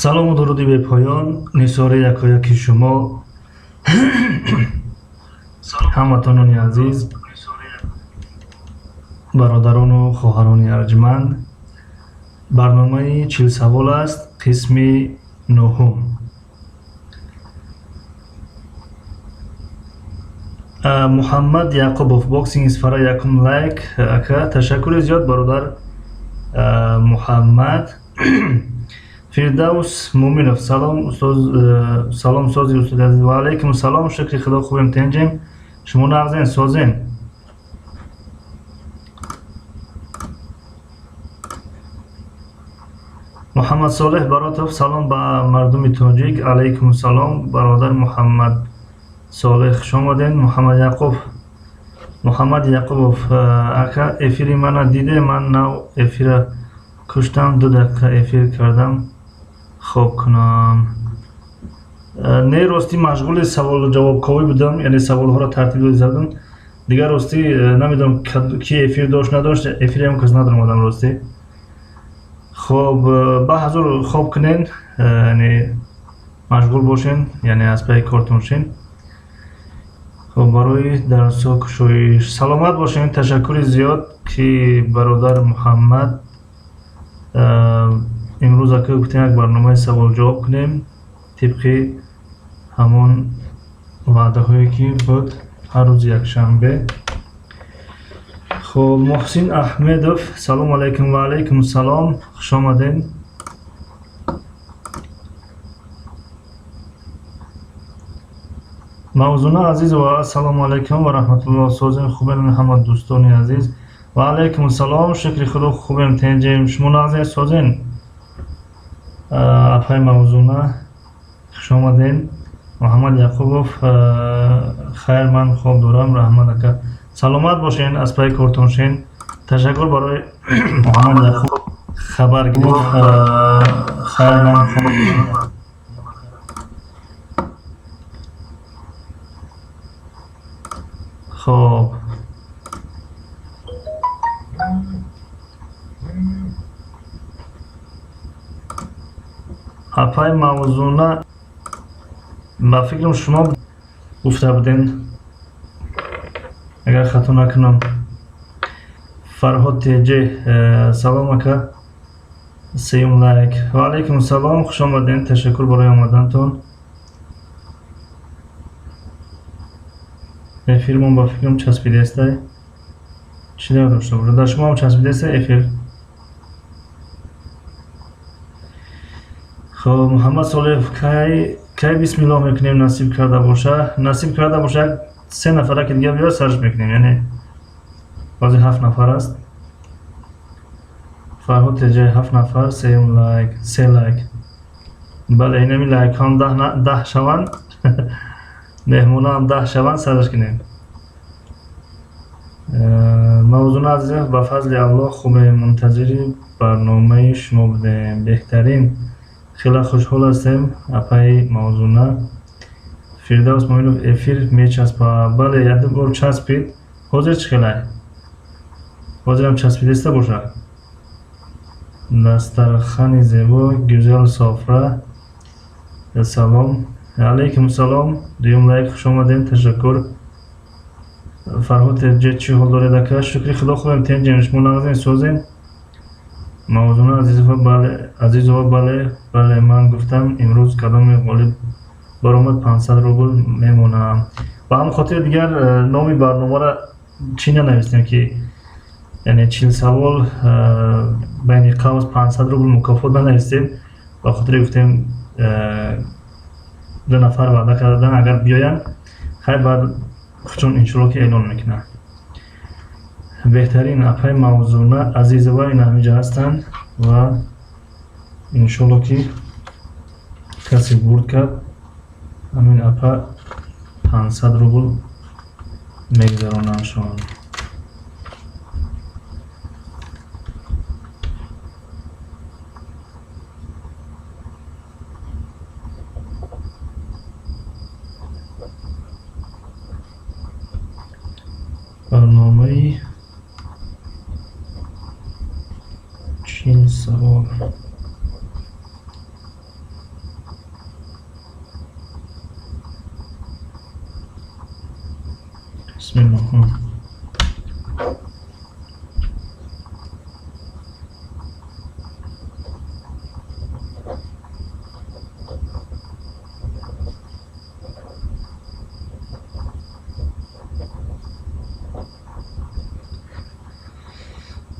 салому дуруди бепоён нисори якояки шумо ҳаматонони азиз, бародарону хоҳарони арҷманд. барномаи 40 савол аст, қисми 9. муҳаммад яқубов, боксинг сфара якум лайк. Ака ташаккури зиёд бародар муҳаммад. фирдавс муминов, салом устоз, салом сози устоди азиз. Ва алайкум салом, шукри худо, хубем, тенҷем, шумо нағзен созен. муҳаммад солеҳ баротов, салом ба мардуми тоҷик. алайкум салом бародар муҳаммад солеҳ, хуш омаден. муҳаммад яқубов, ака эфири мана диде, ман нав эфира куштам, 2 дақиқа эфир кардам, хоб кунам. Не рости машғули саволу ҷавобковӣ будам, яъне саволҳоро тартиб додам. Дигар рости намедонам ки эфир дошт надошт, эфирам кас надорам одам рости. хоб ба ҳазур хоб кунен, яъне машғул бошен, яъне аз паи кортон шен. хоб барои дарсо кушоиш саломат бошен. ташаккури зиёд ки бародар муҳаммад имрӯз ака гуфтем як барномаи савол-ҷавоб кунем тибқи ҳамон ваъдаҳое ки буд ҳар рӯзи якшанбе. хоб муҳсин аҳмедов, салому алайкум. Ва алайкум салом, хуш омаден. мавзуна азиз ва ассалому алайкум ва раҳматуллоҳ. созен хубен ҳама дӯстони азиз. ва алайкум салом, шукри худо, хубем, тенҷем, шумо нағзен созен. афай мавзуна, хуш омаден. муҳаммад яқубов, хайр, ман хоб дорам, раҳмат ака. саломат бошен, аз паи кортон шен. ташаккур барои муҳаммад яқубов хабар гирифт. хайр, ман хоб дорам. хоб апай мавзуна ба фикрам шумо гуфта буден, агар хато накунам. фарҳод теҷе, салом ака, 3 лайк. ва алайкум салом, хуш омаден, ташаккур барои омадантон. эфирмон ба фикрам часпидестай, чӣ надошта бошад, дар шумоам часпидестай эфир. хоб муҳаммад солеҳов, кай бисмиллоҳ мекунем насиб карда боша? Насиб карда боша 3 нафараки дига биёд сарш мекунем, яъне баъзе 7 нафар аст. фарҳод теҷаи 7 нафар, 3 лайк, 3 лайк. бале, инами лайкҳам 10 шаванд, меҳмонаам 10 шаванд, сарш кунем. мавзуна азизам, ба фазли аллоҳ хубе, мунтазири барномаи шумо будем. беҳтарин, хеле хушҳол ҳастем. апаи мавзуна. фирдавс муъминов, эфир мечаспа? бале, як бор часпид. ҳозир чӣ хелай? ҳозирам часпидеста боша. дастархани зебо, гузал софра, салом. алайкум салом, 2 лайк, хуш омаден, ташаккур. фарҳод теҷе, чӣ ҳол доред ака? шукри худо, хубем, тенҷем, шумо нағзен созен. мавзуна азизова, бале, ман гуфтам имрӯз кадоми ғолиб баромад 500 рубл мемонам. ба ҳамин хотир дигар номи барномаро чӣ нанавистем ки, яъне 40 савол байни қавс 500 рубл мукофот нанавистем. ба хотири гуфтем 2 нафар ваъда кардан, агар биёян хайр, баъд хучун иншоалло ки эълон мекунам. беҳтарин, апай мавзуна азизова ин ҳамиҷа ҳастанд ва иншоалло ки касе бурд кард, ҳамин апа 500 рубл мегзаронамшон. барномаи 40 савол. Bismillah.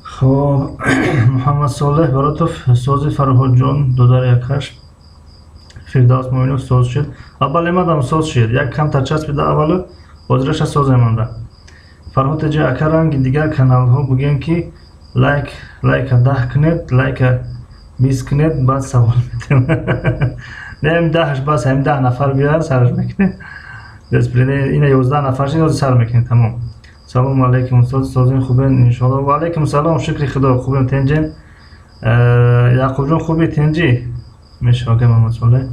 خب محمد صالح براتов سازی فرهاد جان دو در یکش فردوس مومنов ساز شد. اول مادام ساز شد. یک کم تچسب بده اولو بازرش ساز مانده. فرهاد جا اکرانگ دیگر کانال ها بگن که لایک 10 کنید لایک 20 کنید بعد سوال میتونم. نه 10 بس هم 10 نفر بیار سرش میکنه. بس برای این 11 نفر شد سر میکنه تمام. سلام علیکم استاد سازین خوبه ان شاء الله. و علیکم السلام شکر خدا خوبم تنجین. یعقوب جان خوبی تنجی میشه که محمد صالح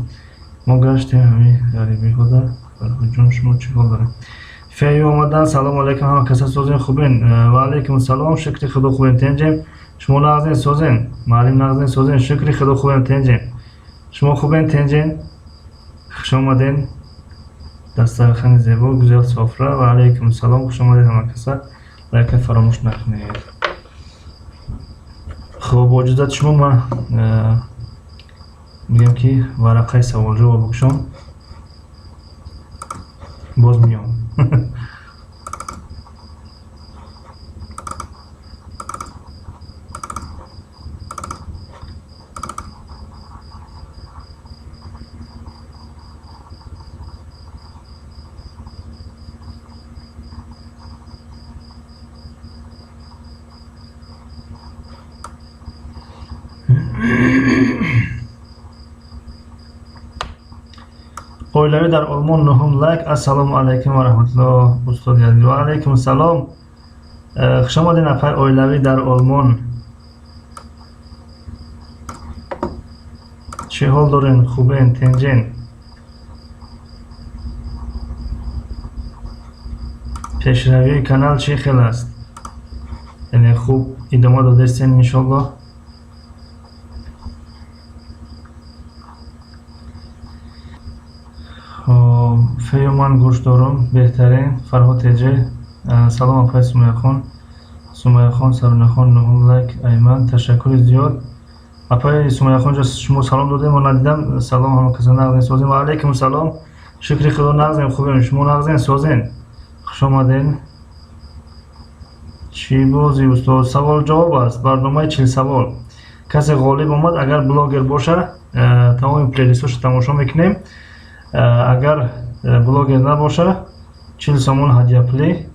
ما گشتیم همین غریبی خدا فرهاد جان شما چی حال دارین فی اومدن سلام علیکم همه کسا سازین خوبین و علیکم السلام شکر خدا خوبین تنجیم شما نازین سازین معلم نازین سازین شکر خدا خوبین تنجیم شما خوبین تنجین خوش آمدین دسترخوان زیبا گزیل سفره و علیکم السلام خوش آمدید همه کسا لایک فراموش نکنید. خب با اجازت شما من میگم که ورقه سوال جواب بکشم باز میام. اویلوی در آلمان نهم لایک. السلام علیکم و رحمت الله استاد یادی و علیکم السلام خوش آمدین اپای اویلوی در آلمان چه حال دارین خوبین تنجین پیشروی کانال چه خیلی است یعنی خوب ادامه دادستین انشالله. فیومان گوش دارم بهترین فرهاد تجه سلام اپای سمیه خان سرونه خان نهم لایک ایمن تشکر زیاد اپای سمیه خان جا شما سلام دادیم و ندیدم سلام همه کسی نغزین سازین و علیکم السلام شکر خدا نغزین خوبیم شما نغزین سازین خوش آمدین. چی بازی استاد سوال جواب است برنامه 40 سوال کسی غالب آمد اگر بلاگر باشه تمام پلیلیستش تماشا میکنیم اگر بلاگر نباشه 40 سومون هدیه پلی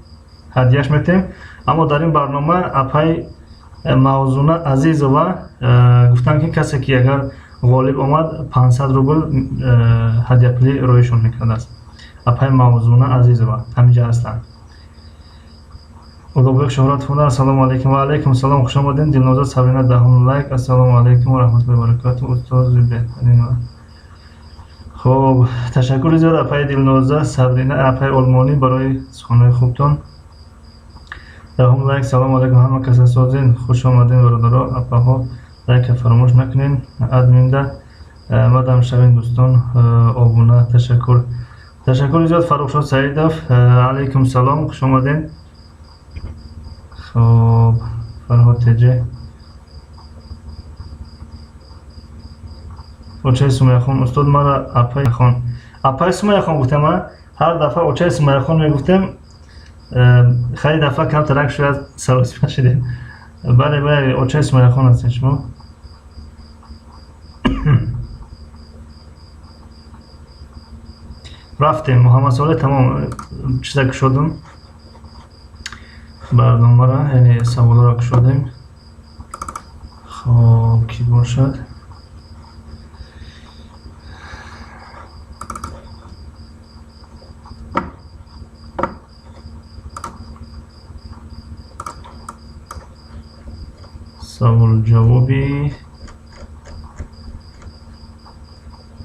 هدیهش میتیم. اما در این برنامه اپای موضوع عزیز و گفتن که کسی که اگر غالب آمد 500 روبل هدیه پلی رویشون میکنه است اپای موضوع عزیز و همینجا هستن. خدا شهرت فونا سلام علیکم و علیکم السلام خوش آمدین دلنوزا صبرینه دهم لایک السلام علیکم و رحمت الله و برکاته استاد بهترین. خب تشکر زیاد اپای دلنوزا صبرینه اپای آلمانی برای سخنهای خوبتون دهم لایک. سلام علیکم همه کسی سازین خوش آمدین برادرها اپاها لایک فراموش نکنین ادمین ده مدام شوین دوستان آبونه تشکر زیاد فروخشاد سعیدов علیکم السلام خوش آمدین. خب فرهاد تجه اوچه سمیه خان استاد مرا اپای سمیه خان گفتم من هر دفعه اوچه سمیه خان میگفتم خیلی دفعه کم ترک شاید سراسیمه شدیم. بله اوچه سمیه خان هستین شما. رفتیم محمد صالح تمام چیزا کشودم برنامه را یعنی سوال را کشودیم. خب کی باشد سوال جوابی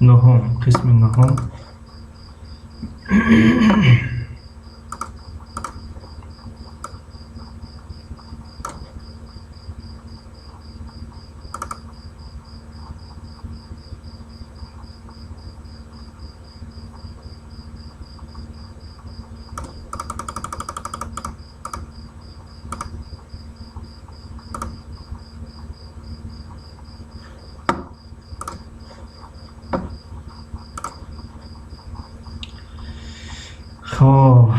نهم قسم نهم خب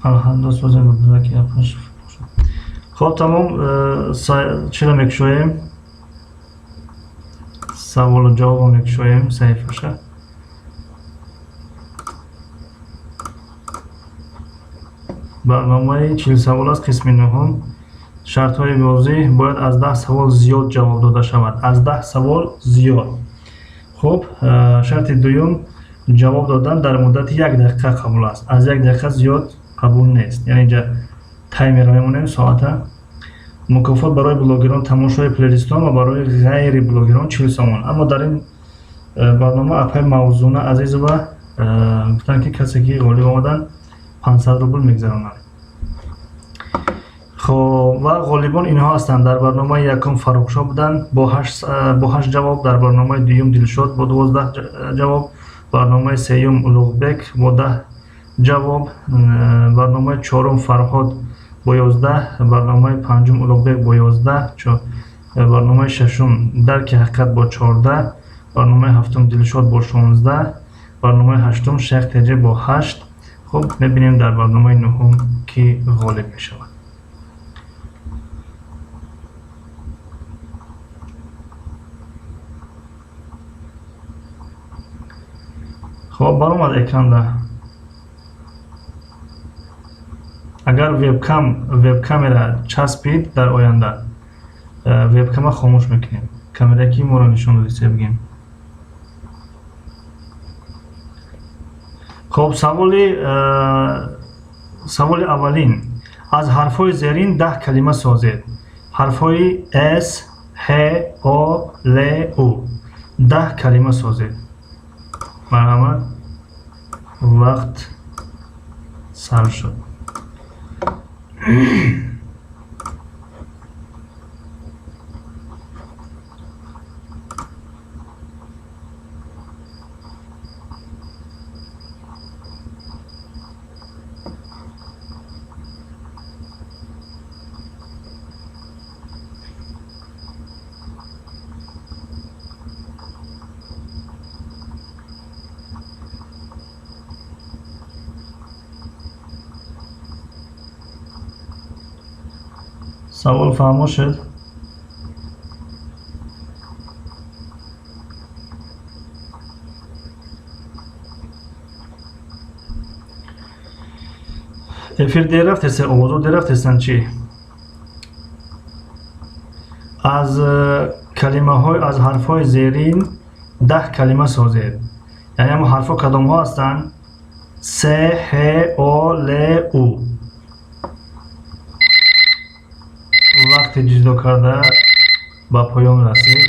الحمد سوزن بوده که اپنش. خب تمام. چرا میکشویم؟ سوال و جواب میکشویم صحیفشه. برنامه 40 سوال است. قسم نهم. شرط های موضوع باید از 10 سوال زیاد جواب داده شود. از 10 سوال زیاد. خب شرط دوم جواب دادن در مدت 1 دقیقه قبول است. از 1 دقیقه زیاد قبول نیست. یعنی اینجا تایمر میمونیم ساعت. مکافات برای بلاگران تماشای پلیلیستان و برای غیر بلاگران 40 سوم. اما در این برنامه اپای موضوعه عزیز و گفتن که کسی که غالب آمدن 500 روبل میگذرونن. خب و غالبان اینها هستند. در برنامه یکم فروخشا بودن با 8 جواب. در برنامه دوم دلشاد با 12 جواب. برنامه سوم اولوغبک با 10 جواب. برنامه چهارم فرهاد با 11. برنامه پنجم اولوغبک با 11. برنامه ششم درک حقیقت با 14. برنامه هفتم دلشاد با 16. برنامه هشتم شیخ تجه با 8. خب میبینیم در برنامه نهم کی غالب میشود. خب برآمد اکران. اگر وبکم را چسبید در آینده وبکم خاموش میکنیم. کامera کی ما را نشون داده بگیم. خب سوال اولین از حرفهای زیرین 10 کلمه سازید. حرفهای S H O L O 10 کلمه سازید. مرحمت وقت سر شد. سوال فهمو شد. افیر دیر رفتستن اوضو دیر رفتستن چی؟ از کلمه های از حرف های زیرین 10 کلمه سازید. یعنی هم حرف ها کدام ها هستن؟ س ه او ل او. وقتی جدا کرده با پایان رسید.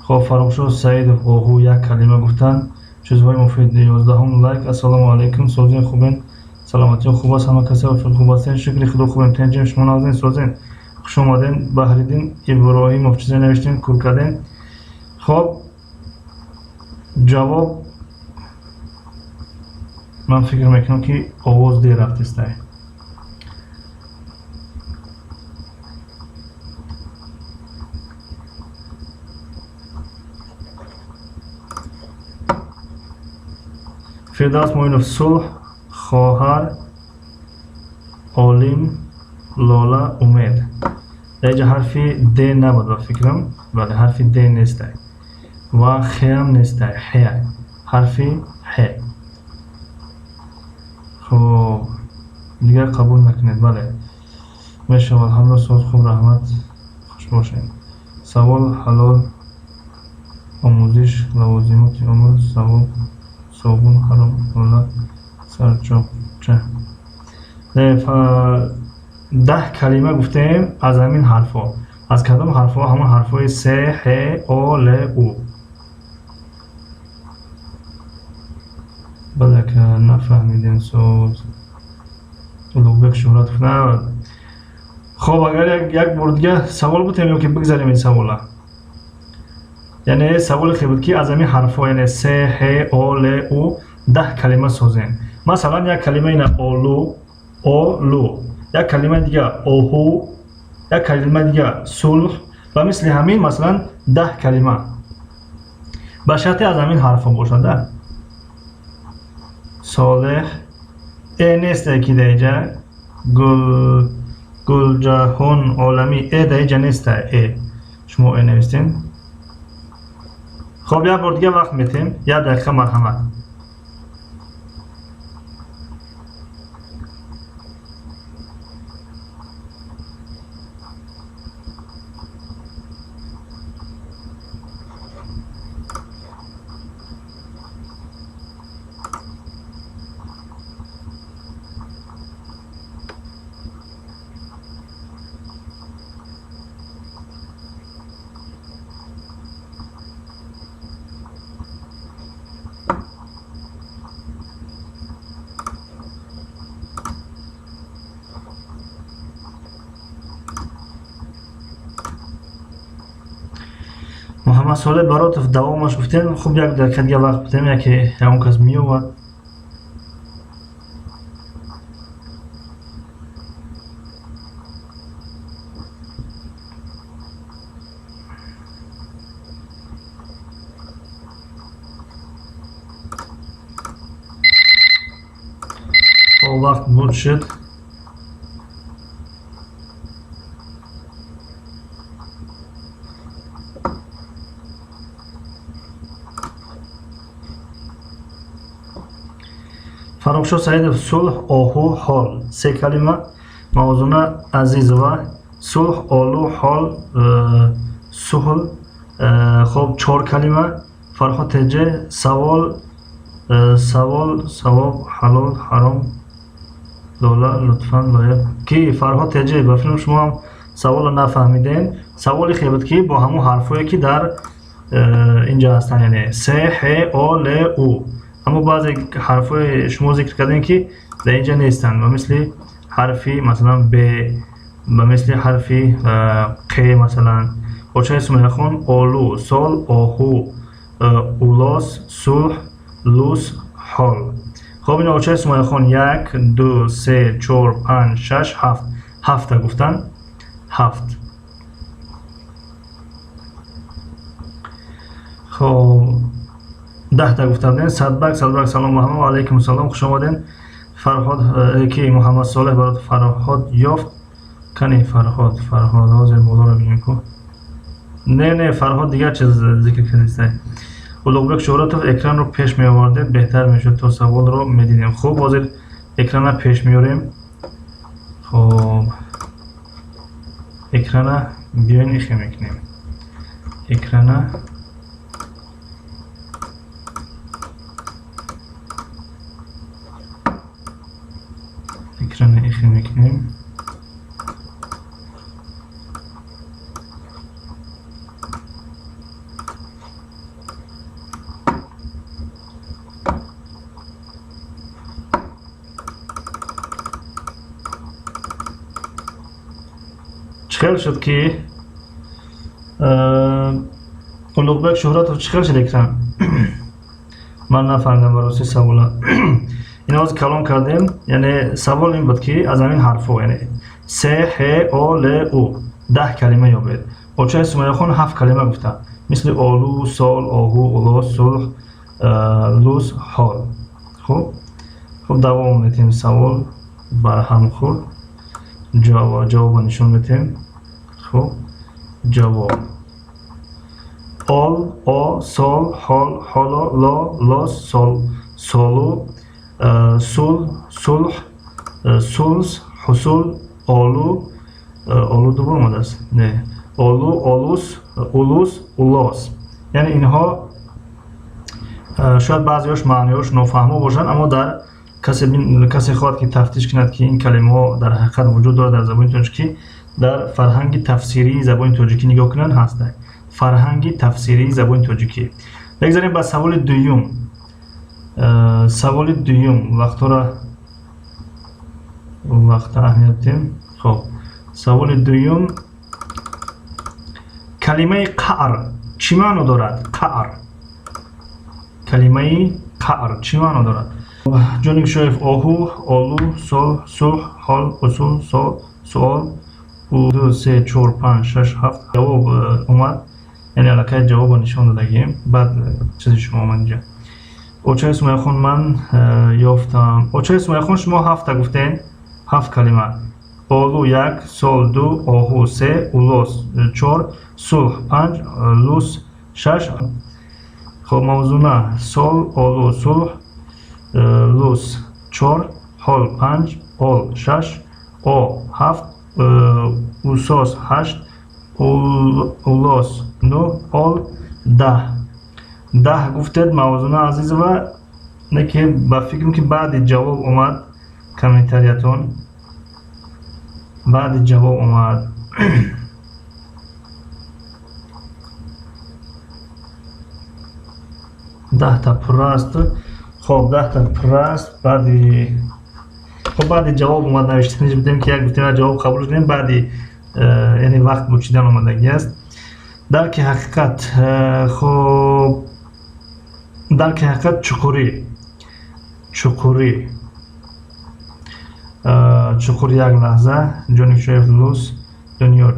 خب فروخشو سعید و اوهو یک کلمه گفتن. چیزهای مفید. 11 لایک. السلام علیکم. سوزین خوبین. سلامتی خوب است. همه کسی و خوب هستین. شکری خدا خوبین. تنجیم شما نازین. سوزین خوش آمدین. بحریدین ابراهیم مفچیزه نوشتین. کور کردین. خب جواب من فکر میکنم که آواز دیر رفتسته. فردوس موینوف صلح خواهر عالم لاله امید. اینجا حرفی د نبود و فکرم. بله حرفی د نیست و خ هم نیست. ح حرفی ح. خب دیگر قبول نکنید. بله میشود. همراه صوت خوب رحمت خوش باشین. سوال حلال آموزش لوازمات عمر سوال صابون حرام ولا سرچوب چه 10 کلمه گفتیم از همین حرف ها. از کدام حرف ها؟ همون حرف های س ه او ل او. بله که نفهمیدین سوز اولوغبک شهرت کنه. خب اگر یک بار دیگه سوال بودیم یا که بگذاریم این سوالا. یعنی سوال خیلی بود که از همین حرف ها یعنی س ه او ل او 10 کلمه سازین. مثلا یک کلمه اینه اولو اولو. یک کلمه دیگه اوهو. یک کلمه دیگه صلح و مثل همین مثلا 10 کلمه به شرط از همین حرف ها باشد. صالح نیست کی دیجا گل جهان عالمی دیجا نیست شما نوشتین. خب یک بار دیگه وقت میتیم، 1 دقیقه مرحمت. محمد صالح برات دوامش گفتیم. خب 1 دقیقه دیگه وقت بدیم که اون کس میومد. وقت بود شد. فرخشاه سعید صلح آهو حال 3 کلمه. موضوع عزیز و صلح آلو حال صلح. خب 4 کلمه. فرخ تجه سوال ثواب حلال حرام لالا لطفاً لایق کی فرهاد تجه با فیلم شما هم سوال رو نفهمیدین. سوالی خیبت که با همون حرفایی که در اینجا هستن، یعنی س ح آ ل او، اما بعضی حرفای شما ذکر کردین که در اینجا نیستن، و مثل حرفی مثلا ب، و مثل حرفی ق مثلا. بچه اسم خون آلو سال آهو اولاس صلح لوس حال. خب این بچه اسم خون 1 2 3 4 5 6 7 7 گفتن 7. خب 10 تا گفتن. صدبک سلام محمد و علیکم السلام، خوش آمدین. فرهاد کی محمد صالح برات فرهاد یافت کنی. فرهاد حاضر بالا رو ببینیم کو. نه فرهاد دیگر چیز ذکر کردید. اولوبک شهرت اکران رو پیش می آورده بهتر میشد تا سوال رو میدیدیم. خوب حاضر اکران رو پیش میاریم. خب اکران بیاین ایخی میکنیم. اکران ایخی میکنیم. چخیل شد که اولوبک شهرت رو چخیل شد اکران. من نفهمیدم برای سوالا. این از کلام کردیم، یعنی سوال این بود که از همین حرفا، یعنی س ح آ ل او 10 کلمه یابید. بچه اسماعیل خان 7 کلمه گفته، مثل آلو سال آهو اولاس صلح لوس حال. خب دوام میتیم. سوال برهم خورد، جواب نشون میتیم. خب جواب آل آ سال حال حالا لا لاس سال سالو صلح سلس حصول آلو دوباره آمده است. نه آلو اولوس اولاس. یعنی اینها شاید بعضیش معنیش نافهمه باشن، اما در کسی خواهد که تفتیش کند که این کلمه ها در حقیقت وجود دارد در زبان تاجیکی، در فرهنگ تفسیری زبان تاجیکی نگاه کنن هست. فرهنگ تفسیری زبان تاجیکی. بگذاریم با سوال دوم. سوال دوم وقت اهمیت دیم. خب سوال دوم، کلمه قعر چی معنی دارد؟ قعر، کلمه قعر چی معنی دارد؟ جونیک شایف آهو آلو صلح حال اصول سوال 2 3 4 5 6 7 جواب اومد، یعنی علاقه جواب نشان دادگیم. بعد چیزی شما آمد اینجا. очаи Сумайхон ман ёфтам. Очаи Сумайхон шумо 7 гуфтен, 7 калима. Олу 1, сол 2, оҳу 3, улос 4, сулҳ 5, лус 6. خب موضوعنا sol, olу, sulh, lus 4, hol 5, ol 6, o 7, usos 8, ulos 9, ol 10. 10 گفتید موضوعنا عزیز و نه که با فکرم که بعد جواب اومد کامنتاریاتون بعد جواب اومد. 10 تا پوره است. خب 10 تا پوره است. بعد جواب اومد نوشتنش بدیم که یک گفتیم جواب قبول کنیم بعدی یعنی وقت بچیدن اومدگی است. درک حقیقت. خب درک حقیقت چکوری یک لحظه جونی شویف لوس دنیا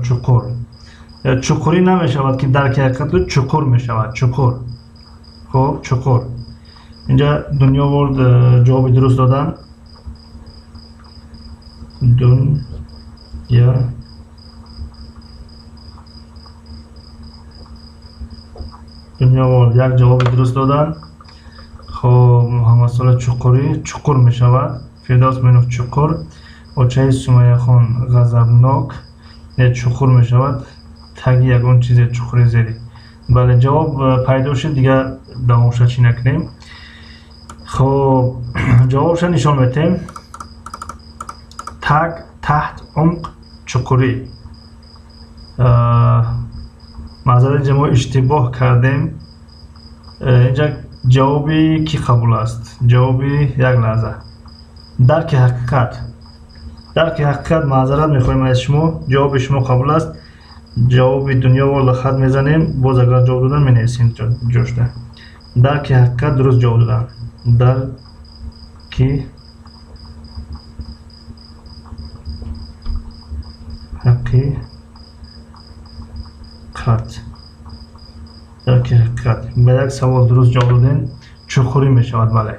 چکوری نمی شود که درک حقیقت چکور می شود. چکور. خب چکور. اینجا دنیا ورد جوابی درست دادن. دنیا ورد یک جوابی درست دادن. خب محمد صالح چکوری چکور می شود. فردوس منوف چکور. очаи Сумайхон ғазабнок чуқур мешавад. таги ягон чизе чуқури зери. бале ҷавоб пайдо шуд, дигар давомша чӣ накунем. хоб ҷавобша нишон метем. таг таҳт умқ чуқурӣ. маъзарат ҷамо иштибоҳ кардем. инҷа ҷавоби ки қабул аст? ҷавоби як лаҳза. дарки ҳақиқат. درک حقیقت معذرت میخوایم از شما. جواب شما قبول است. جواب دنیا والا خط میزنیم. باز اگر جواب دادن مینویسیم جوشته. درک حقیقت درست جواب دادن. درک حقیقت. درک حقیقت. به یک سوال درست جواب دادن چخوری میشود. بله.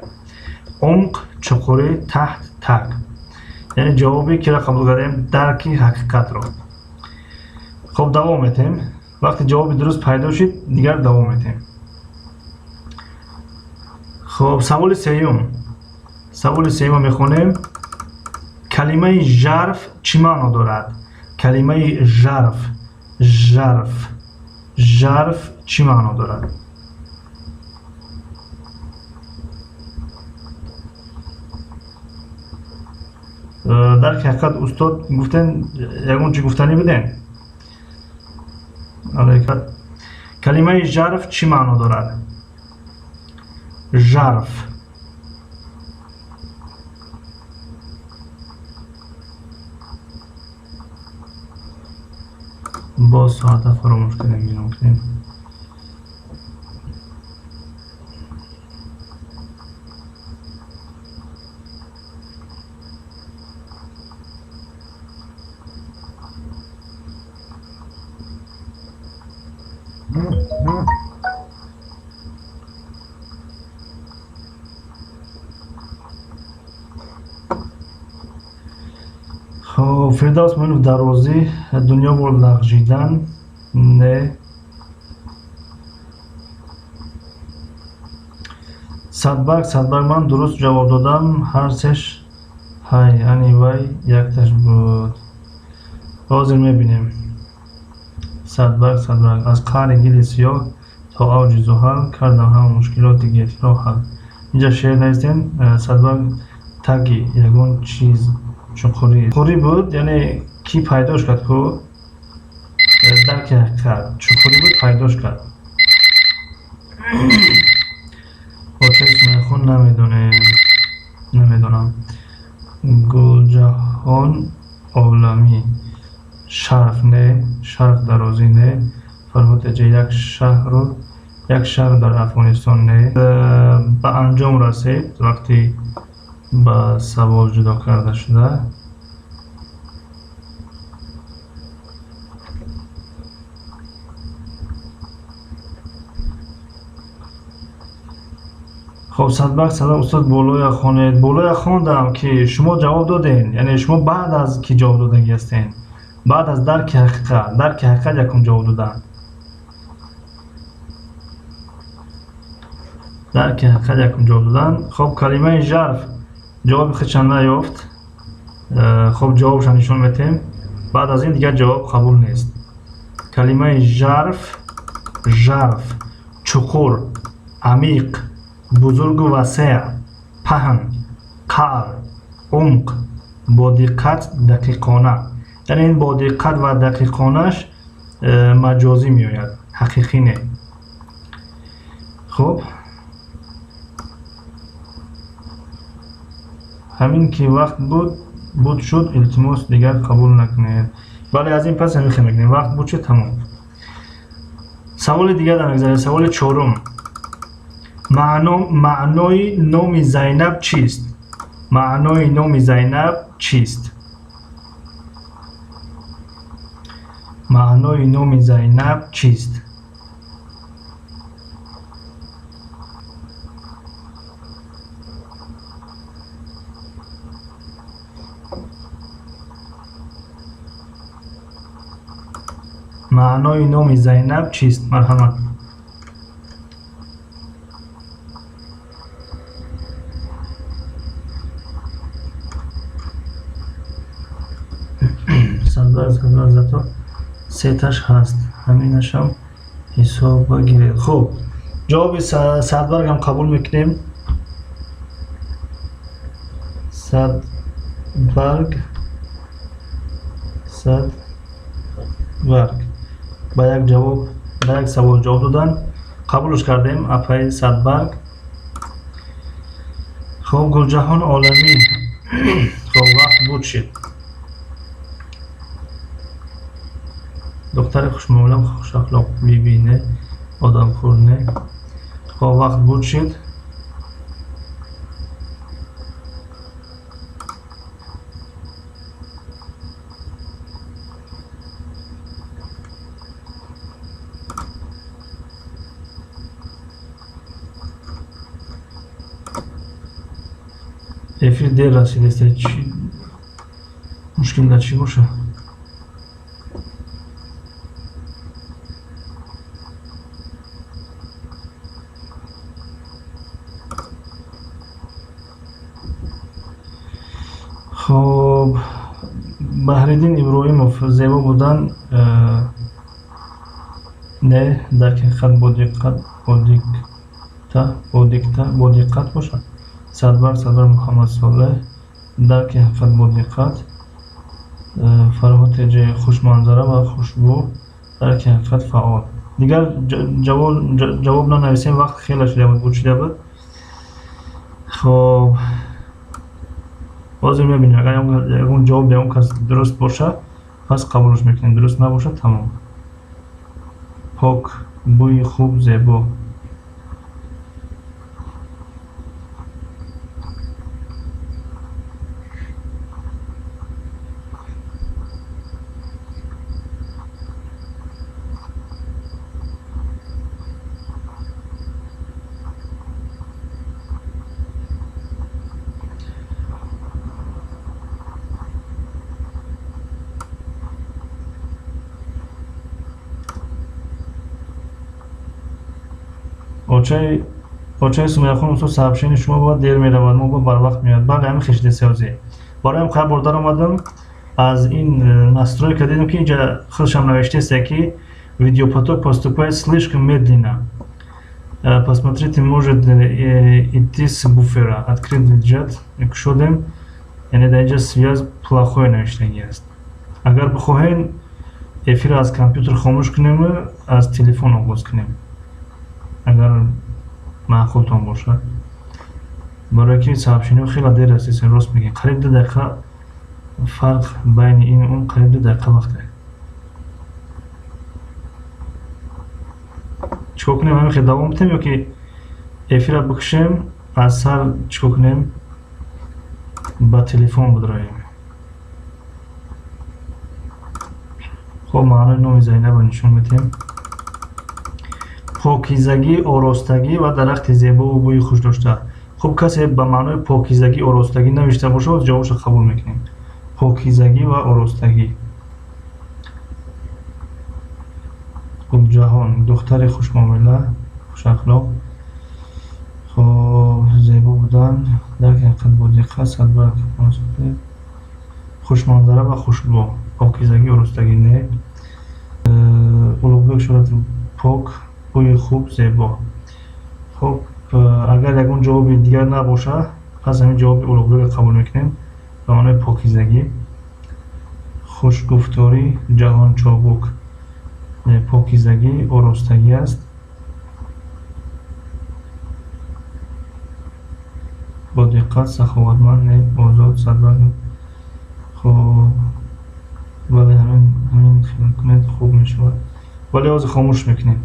عمق چخوری تحت تک. یعنی جوابی که را قبول کردیم درک حقیقت رو. خب دوام میتیم. وقتی جواب درست پیدا شد دیگر دوام میتیم. خب سوال سوم میخونیم. کلمه ژرف چی معنا دارد؟ کلمه ژرف چی معنا دارد؟ درک حقیقت استاد گفتن یگون چی گفتنی بدین؟ کلمه ژرف چی معنا دارد؟ ژرف با ساعت فراموش کنیم. فردوس منوف дарозӣ дунё бо лағжидан не садбарг ман дуруст ҷавоб додам ҳарсеш ҳай ани вай якташ буд. ҳозир мебинем. садбарг аз қаъри гили сиёҳ то авҷи зуҳал кардам ҳама мушкилоти гетиро ҳал. инҷа шеър нестен. садбарг таги ягон чиз чуқурӣ буд, яъне ки пайдош кард ку дарки ҳақиқат чуқурӣ буд пайдош кард. очаи Сумайхон намедонам. гулҷаҳон овламӣ шарф не шарф дарозӣ не фарҳотаҷа як шаҳр дар Афғонистон не. ба анҷом расед вақти ба савол ҷудо карда шуда. خب صدبخش صدر استاد بالای خوانید. بالای خواندم که شما جواب دادین، یعنی شما بعد از که جواب دادن هستین، بعد از درک حقیقت یکم جواب دادن. درک حقیقت یکم جواب دادن. خب کلمه ژرف جواب خود چند نیافت. خب جوابش نشون میتیم. بعد از این دیگه جواب قبول نیست. کلمه ژرف چقور، عمیق، بزرگ و وسیع، پهن، قعر، عمق، با دقت، دقیقانه. یعنی این با دقت و دقیقانش مجازی می آید، حقیقی نه. خب همین که وقت بود شد، التماس دیگر قبول نکنید. ولی از این پس همیشه میگیم وقت بود شد، تمام. سوال دیگر در نگذاریم. سوال چهارم، معنای نام زینب چیست؟ معنای نام زینب چیست؟ معنای نام زینب چیست؟ معنای نام زینب چیست؟ مرحمت. صدبر زتا سیتش هست، همینش هم حساب بگیرید. خب جواب صدبرگ هم قبول میکنیم. صدبرگ با یک جواب، با یک سوال جواب دادن، قبولش کردیم. اپای صدبرگ. خب گلجهان عالمی. خب وقت بود شد. دختر خوشمعامله، خوش اخلاق، بیبینه، آدم خور نه. خب وقت بود شد. افیر دیر رسیده است. چی مشکل در چی باشه؟ خب بهرالدین ابراهیموف زیبا بودن نه، در حقیقت با دقت باشد. صدبر محمد صالح در حقیقت با دقت. فرهاد تیجه خوش منظره و خوشبو در حقیقت فعال. دیگر جواب ننویسیم، وقت خیلی شده بود. خب بازم میبینیم اگر اون جواب به اون کس درست باشه پس قبولش میکنیم، درست نباشه تمام. پاک، بوی خوب، زیبا. آچای سمیه خانم تو صاحبشین شما باید دیر می رود، ما باید بر وقت میاد. بله همین خشده سازی برای هم خیلی بردار آمدم. از این نستروی که دیدم که اینجا خودشم نوشته است که видео поток поступает слишком медленно. Посмотрите, может идти с буфера. Открыт джет. Шудем. یعنی در اینجا связь плохой نوشته است. اگر بخواهین افیر از کامپیوتر خاموش کنیم، از تلفن آغاز کنیم اگر معقولتان باشه. برای که صاحبشینی خیلی دیر است، راست میگین. قریب 2 دقیقه فرق بین این و اون، قریب 2 دقیقه وقته. چیکار کنیم؟ همین خیلی دوام بدیم یا که افیر را بکشیم از سر چیکار کنیم؟ با تلفن بدراییم. خب معنای نام زینب نشون میدیم. покизагӣ, оростагӣ ва дарахти зебову бӯи хушдошта. Хуб касе ба маънои покизагӣ, оростагӣ навишта бошад, ҷавобашро қабул мекунем. Покизагӣ ва оростагӣ. Гулҷаҳон, духтари хушмуомила, хушахлоқ. Хоб зебо будан, дар ҳақиқат бо диққат, садбарак, хушманзара ва хушбо. Покизагӣ, оростагӣ не. Улуғбек шуд пок, бӯи хуб, зебо. Хуб, агар ягон ҷавоби дигар набоша, пас ҳамин ҷавоби улуғбекро қабул мекунем. Ба маънои покизагӣ. Хушгуфторӣ, ҷаҳон чобук. Покизагӣ, оростагӣ аст. Бо диққат, саховатманд, не, озод, садбарак. Хоб, бале ҳамин филмкунед хуб мешавад. Вале ҳозир хомӯш мекунем.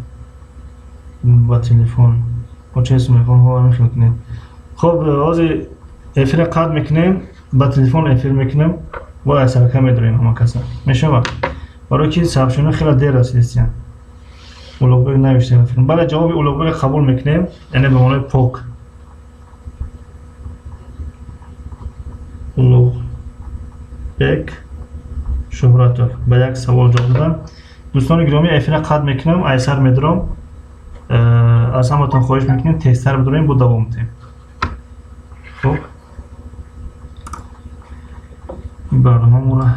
Ба телефон. Бо чест мекунем, ҳамин филмкунед. Хоб, ҳозир эфира қатъ мекунем, ба телефон эфир мекунем ва сарка медорем ҳама каса. Мешавад? Барои ки сабшуни хеле дер расидистиян. Улуғбек навишта филм. Бале ҷавоби улуғбек қабул мекунем, яъне ба маънои пок. Улуғбек Шӯҳратов. Ба як савол ҷавоб додам. Дӯстони гиромӣ, эфира қатъ мекунам, айсар медорам. Аз ҳаматон хоҳиш мекунем тезтар бидорем, бо давом дем. Хуб. Барномамонро